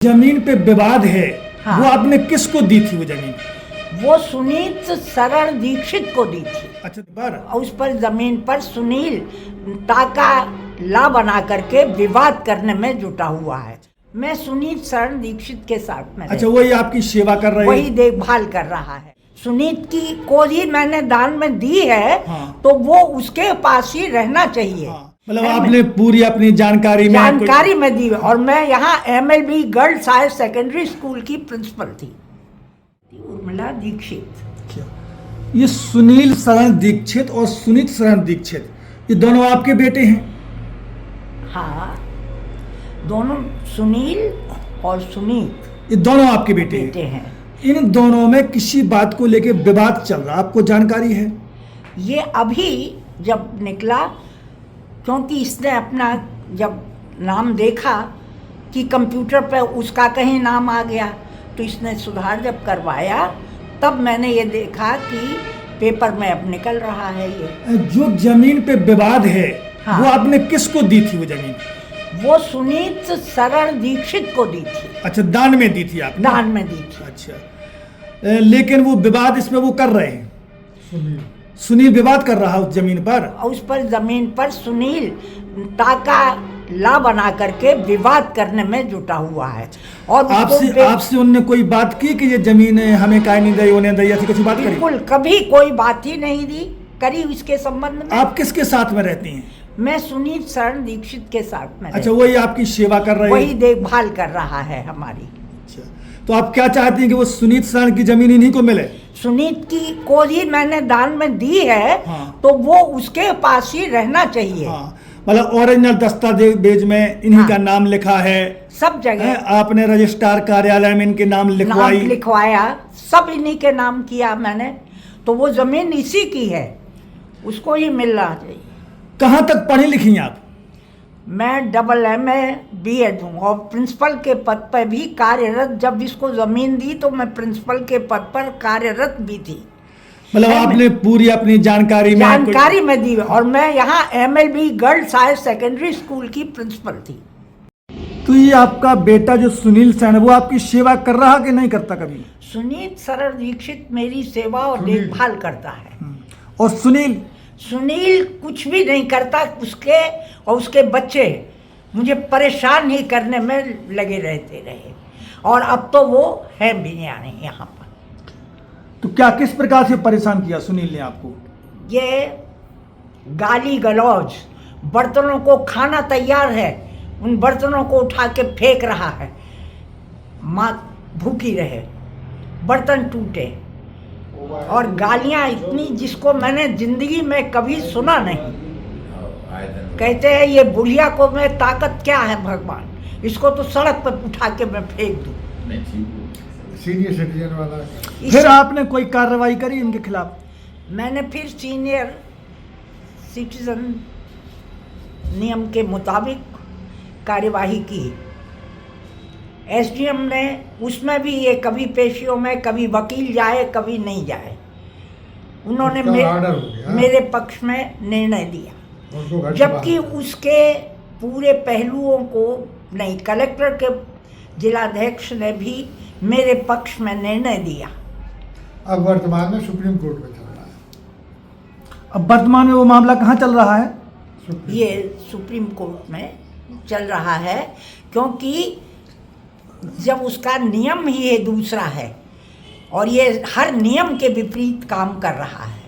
जमीन पे विवाद है। हाँ। वो आपने किसको दी थी वो जमीन? वो सुनीत शरण दीक्षित को दी थी। अच्छा पर उस पर जमीन पर सुनील टाका ला बना करके विवाद करने में जुटा हुआ है। मैं सुनीत शरण दीक्षित के साथ में अच्छा वही आपकी सेवा कर रहे वही हैं। देखभाल कर रहा है। सुनीत की को ही मैंने दान में दी है। हाँ। तो वो उसके पास ही रहना चाहिए। हाँ, मतलब आपने पूरी अपनी जानकारी में दी। और मैं यहाँ MLB girls higher secondary school की प्रिंसिपल थी, उर्मिला दीक्षित। ये सुनील शरण दीक्षित और सुनीत शरण दीक्षित ये दोनों आपके बेटे हैं? हाँ, दोनों सुनील और सुनीत ये दोनों आपके बेटे बेटे हैं। इन दोनों में किसी बात को लेके विवाद चल रहा, आपको जानकारी है? ये अभी जब निकला, क्योंकि इसने अपना जब नाम देखा कि कंप्यूटर पे उसका कहीं नाम आ गया, तो इसने सुधार जब करवाया तब मैंने ये देखा कि पेपर में अब निकल रहा है ये। जो जमीन पे विवाद है। हाँ। वो आपने किसको दी थी वो जमीन? वो सुनीत शरण दीक्षित को दी थी। अच्छा दान में दी थी आपने? दान में दी थी। अच्छा लेकिन वो विवाद इसमें वो कर रहे हैं, सुनील विवाद कर रहा है उस जमीन पर। उस पर जमीन पर सुनील टाका ला बना करके विवाद करने में जुटा हुआ है। और आपसे उनने कोई बात की कि ये जमीन हमें काहे नहीं दी, उन्हें दी, ऐसी कुछ बात करी? बिल्कुल कभी कोई बात ही नहीं दी करी इसके संबंध में। आप किसके साथ में रहती हैं? मैं सुनीत शरण दीक्षित के साथ में अच्छा वही आपकी सेवा कर रहे वही हैं? देखभाल कर रहा है हमारी। अच्छा तो आप क्या चाहती हैं कि वो सुनीत शरण की जमीन इन्हीं को मिले? सुनीत की को ही मैंने दान में दी है। हाँ। तो वो उसके पास ही रहना चाहिए। हाँ मतलब ओरिजिनल दस्तावेज में इन्हीं हाँ। का नाम लिखा है सब जगह आपने रजिस्ट्रार कार्यालय में इनके नाम लिखवाया, सब इन्हीं के नाम किया मैंने। तो वो जमीन इसी की है, उसको ही मिलना चाहिए। कहाँ तक पढ़ी लिखी हैं आप? मैं MA B.Ed हूँ और प्रिंसिपल के पद पर भी कार्यरत। जब इसको जमीन दी तो मैं प्रिंसिपल के पद पर कार्यरत भी थी। मतलब आपने पूरी अपनी जानकारी में दी। और मैं यहाँ MLB girls higher secondary school की प्रिंसिपल थी। तो ये आपका बेटा जो सुनील शरण वो आपकी सेवा कर रहा कि नहीं करता कभी? सुनीत शरण दीक्षित मेरी सेवा और देखभाल करता है। और सुनील कुछ भी नहीं करता। उसके और उसके बच्चे मुझे परेशान ही करने में लगे रहते रहे। और अब तो वो है भी नहीं यहाँ पर। तो क्या किस प्रकार से परेशान किया सुनील ने आपको? ये गाली गलौज, बर्तनों को खाना तैयार है उन बर्तनों को उठा के फेंक रहा है। माँ भूखी रहे, बर्तन टूटे, और गालियाँ इतनी जिसको मैंने जिंदगी में कभी सुना नहीं। कहते हैं ये बुढ़िया को मैं ताकत क्या है भगवान, इसको तो सड़क पर उठा के मैं फेंक दूँ। सीनियर सिटीजन वाला। फिर आपने कोई कार्रवाई करी इनके खिलाफ? मैंने फिर सीनियर सिटीजन नियम के मुताबिक कार्यवाही की। SDM ने उसमें भी ये कभी पेशियों में कभी वकील जाए कभी नहीं जाए, उन्होंने मेरे पक्ष में निर्णय दिया। जबकि उसके पूरे पहलुओं को नहीं, कलेक्टर के जिलाध्यक्ष ने भी मेरे पक्ष में निर्णय दिया। अब वर्तमान में सुप्रीम कोर्ट में चल रहा है। अब वर्तमान में वो मामला कहाँ चल रहा है? ये सुप्रीम कोर्ट में चल रहा है, क्योंकि जब उसका नियम ही दूसरा है और ये हर नियम के विपरीत काम कर रहा है।